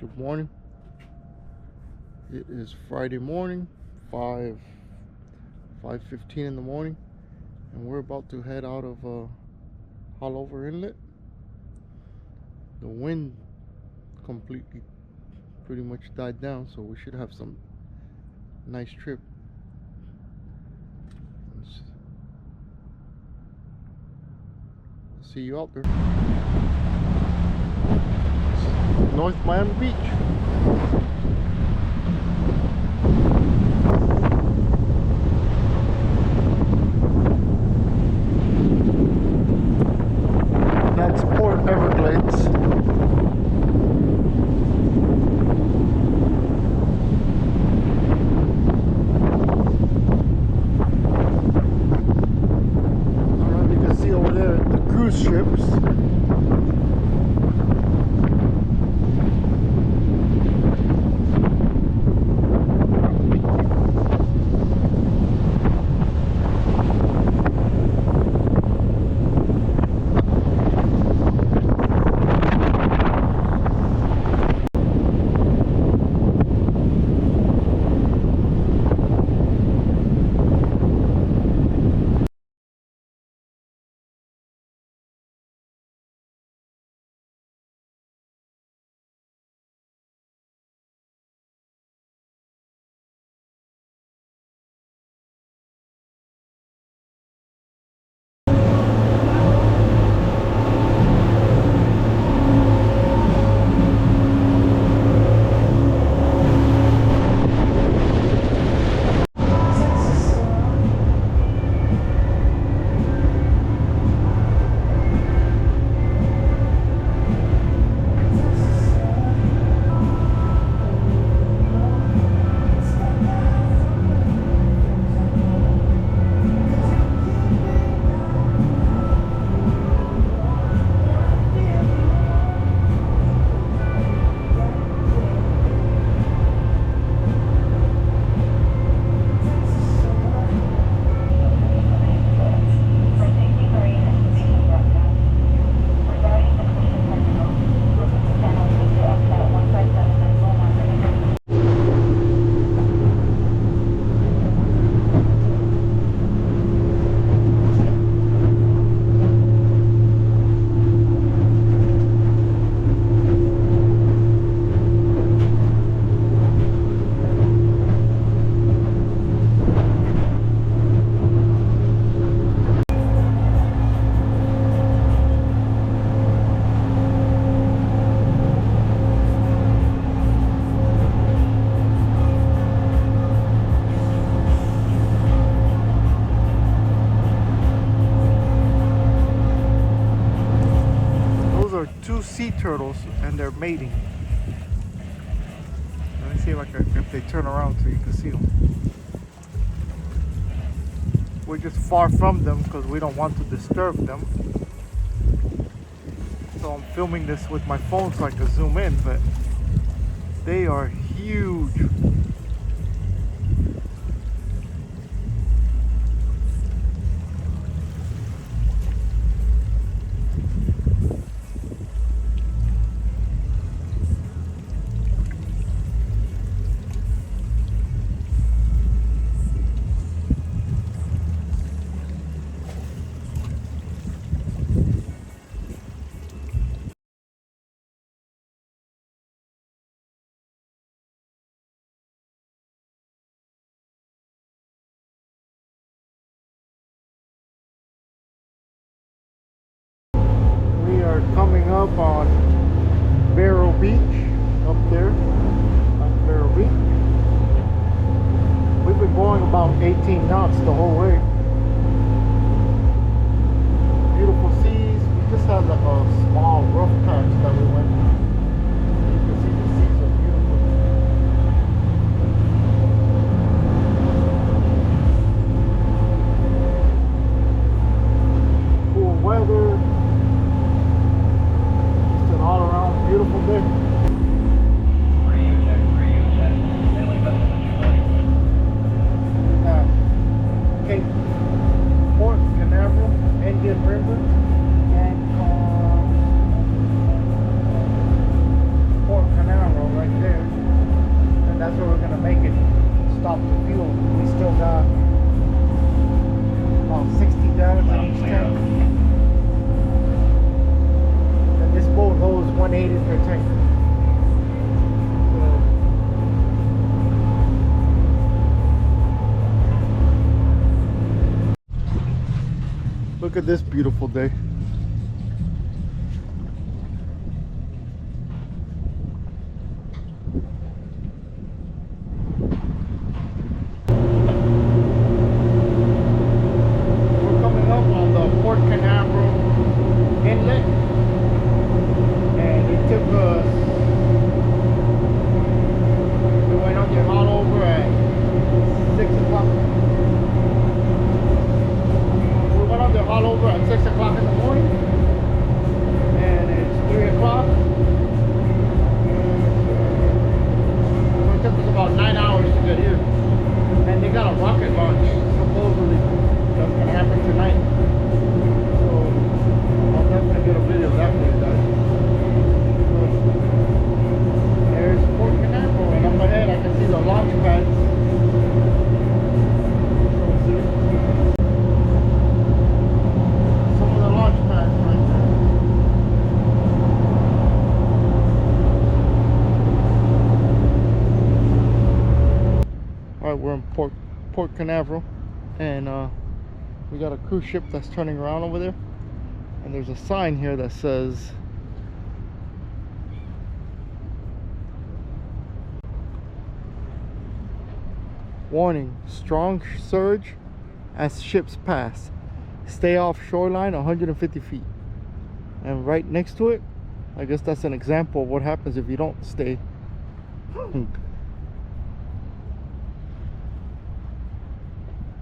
Good morning. It is Friday morning, 5:15 in the morning, and we're about to head out of Haulover Inlet. The wind completely pretty much died down, so we should have some nice trip. See you out there. North Miami Beach. That's Port Everglades. I don't know if you can see over there the cruise ships. Two sea turtles and they're mating. Let me see if they turn around so you can see them. We're just far from them because we don't want to disturb them. So I'm filming this with my phone so I can zoom in, but they are huge. Coming up on Vero Beach, up there on Vero Beach. We've been going about 18 knots the whole way. Beautiful seas. We just had like a small rough patch that we went. You can see the seas are beautiful. Cool weather. All around beautiful day. Cape Port Canaveral, Indian River, and Port Canaveral. that's where we're gonna make it stop the fuel. We still got about 60 gallons in each tank. And this boat holds 180 per tank. Look at this beautiful day. We're coming up on the Port Canaveral inlet, and it took us, we went on the haul over at 6 o'clock. All over at 6 o'clock in the morning, and it's 3 o'clock. So it took us about 9 hours to get here, and they got a rocket launch supposedly that's gonna happen tonight. So I'll definitely get a video of that for you guys. So there's Port Canaveral, and up ahead I can see the launch pads. We're in Port Canaveral, and we got a cruise ship that's turning around over there, and there's a sign here that says warning, strong surge as ships pass, stay off shoreline 150 feet. And right next to it, I guess that's an example of what happens if you don't stay.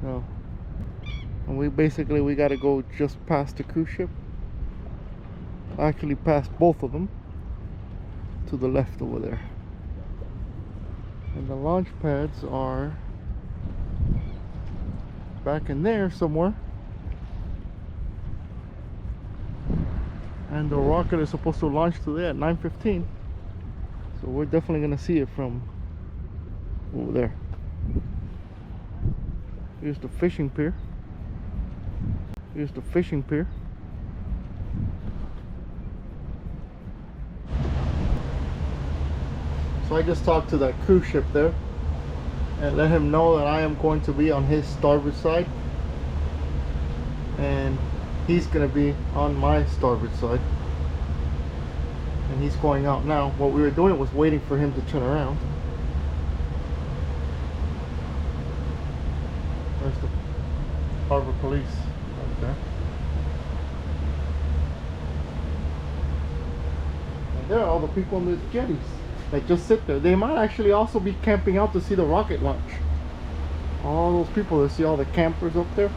No. And we got to go just past the cruise ship, actually past both of them, to the left over there. And the launch pads are back in there somewhere, and the rocket is supposed to launch today at 9:15, so we're definitely going to see it from over there. Here's the fishing pier. Here's the fishing pier. So I just talked to that cruise ship there and let him know that I am going to be on his starboard side, and he's going to be on my starboard side. And he's going out now. What we were doing was waiting for him to turn around. There's the harbor police right there. And there are all the people on the jetties that just sit there. They might actually also be camping out to see the rocket launch. All those people that see all the campers up there.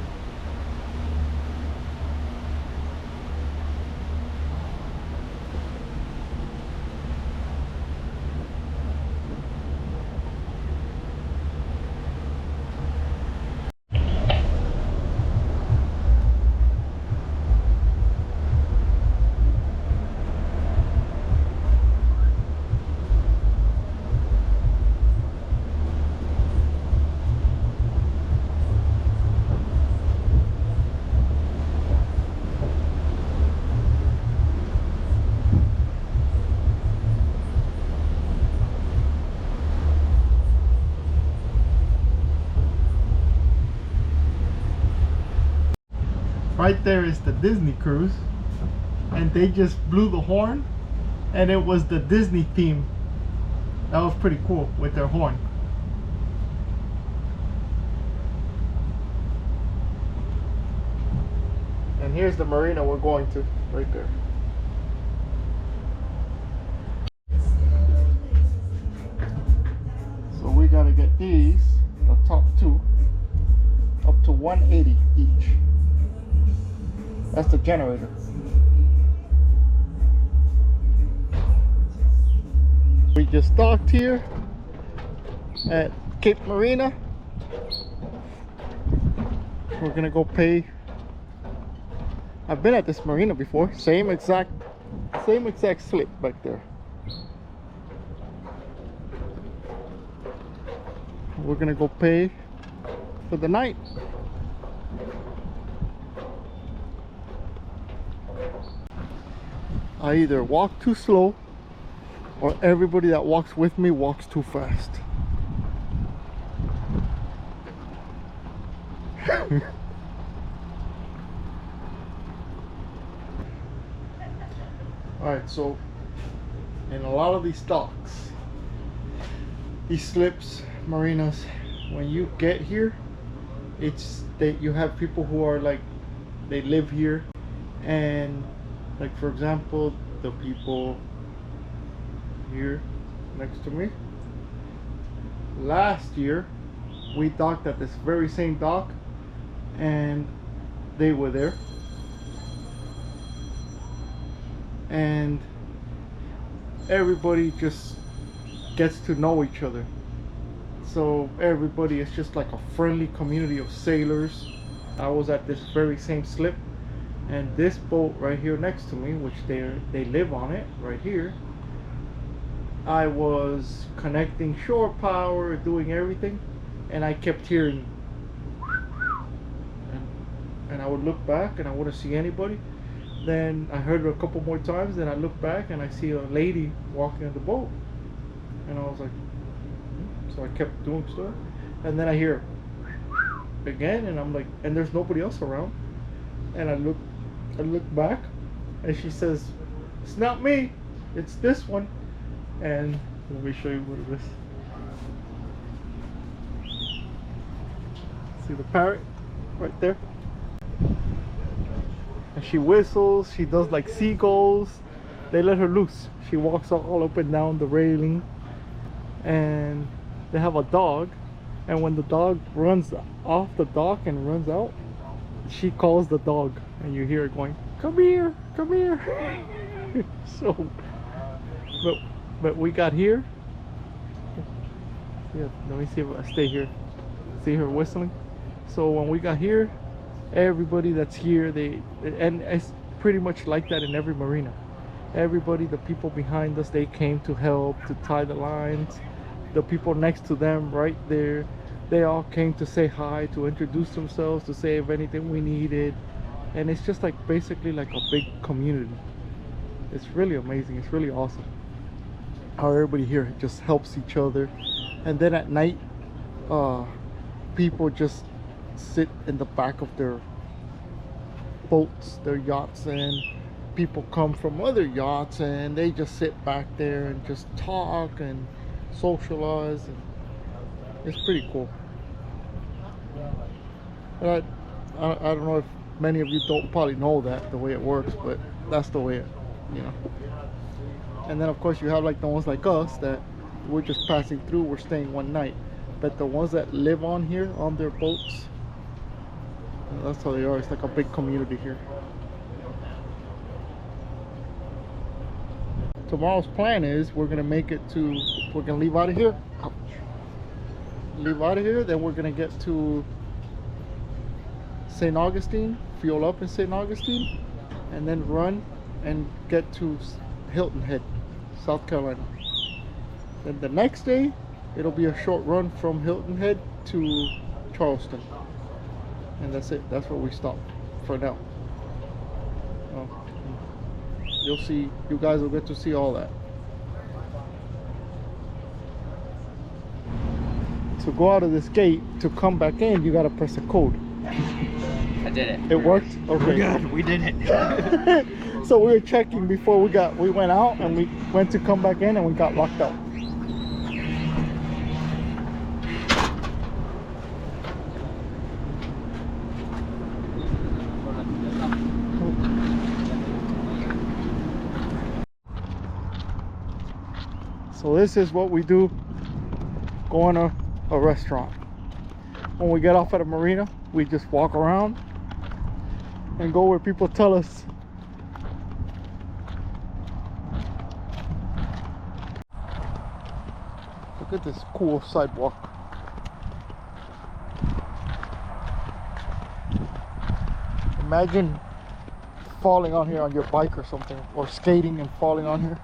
Right there is the Disney cruise, and they just blew the horn, and it was the Disney theme. That was pretty cool with their horn. And here's the marina we're going to, right there. So we gotta get these, the top two, up to 180 each. That's the generator. We just docked here at Cape Marina. We're gonna go pay. I've been at this marina before. Same exact slip back there. we're gonna go pay for the night. I either walk too slow or everybody that walks with me walks too fast. Alright, so in a lot of these docks, these slips, marinas, when you get here, it's that you have people who are like, they live here, and like for example, the people here next to me, last year we docked at this very same dock and they were there, and everybody just gets to know each other. So everybody is just like a friendly community of sailors. I was at this very same slip, and this boat right here next to me, which they live on it right here, I was connecting shore power, doing everything, and I kept hearing, and I would look back and I wouldn't see anybody. Then I heard it a couple more times, then I look back and I see a lady walking on the boat, and I was like, so I kept doing stuff, and then I hear again, and I'm like, and there's nobody else around, and I look back, and she says, "It's not me, it's this one." And let me show you what it is. See the parrot right there? And she whistles, she does like seagulls. They let her loose. She walks all up and down the railing. And they have a dog, and when the dog runs off the dock and runs out, she calls the dog, and you hear her going, "Come here, come here." So but we got here. Yeah, let me see if I stay here. See her whistling? So when we got here, everybody that's here, and it's pretty much like that in every marina. Everybody, the people behind us, they came to help to tie the lines. The people next to them right there, they all came to say hi, to introduce themselves, to say if anything we needed. And it's just like basically like a big community. It's really amazing. It's really awesome how everybody here just helps each other. And then at night, people just sit in the back of their boats, their yachts, and people come from other yachts and they just sit back there and just talk and socialize, and it's pretty cool. But I don't know if many of you don't probably know that the way it works, but that's the way it, you know. And then of course you have like the ones like us that we're just passing through, we're staying one night. But the ones that live on here on their boats, that's how they are. It's like a big community here. Tomorrow's plan is we're gonna leave out of here. Ouch. Leave out of here, then we're gonna get to St. Augustine, fuel up in St. Augustine, and then run and get to Hilton Head, South Carolina. Then the next day, it'll be a short run from Hilton Head to Charleston. And that's it. That's where we stop for now. You'll see, you guys will get to see all that. To go out of this gate, to come back in, you gotta press a code. I did it. It worked? Okay. We're good. We did it. So we were checking before we went out, and we went to come back in and we got locked out. So this is what we do going to a restaurant. When we get off at a marina, we just walk around and go where people tell us. Look at this cool sidewalk. Imagine falling on here on your bike or something, or skating and falling on here.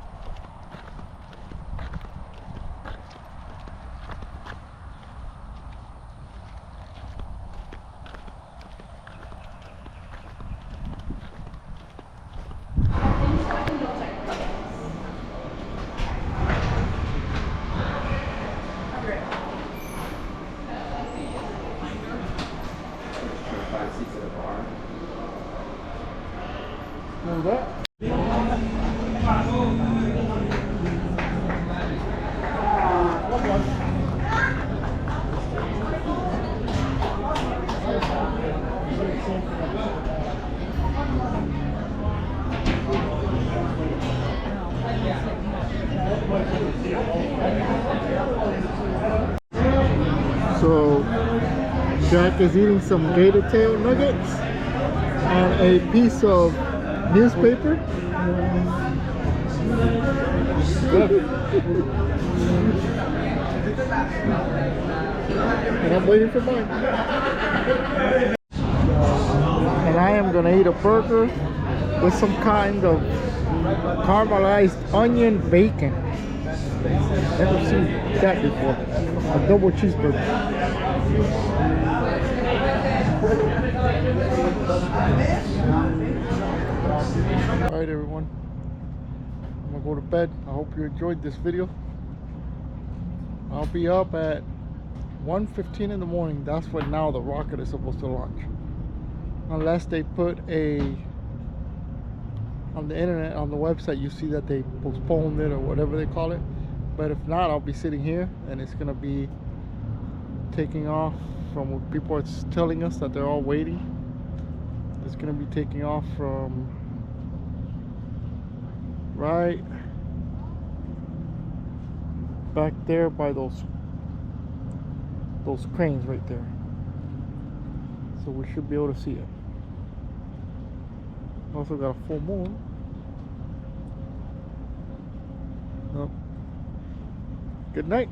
So Jack is eating some gator tail nuggets and a piece of newspaper. Good. And I'm waiting for mine. And I am gonna eat a burger with some kind of caramelized onion bacon. Never seen that before. A double cheeseburger. Alright everyone, I'm gonna go to bed. I hope you enjoyed this video. I'll be up at 1:15 in the morning. That's when now the rocket is supposed to launch, unless they put on the internet, on the website, you see that they postponed it or whatever they call it. But if not, I'll be sitting here and it's gonna be taking off from what people are telling us that they're all waiting. It's gonna be taking off from right back there by those cranes right there. So we should be able to see it. Also got a full moon. Good night.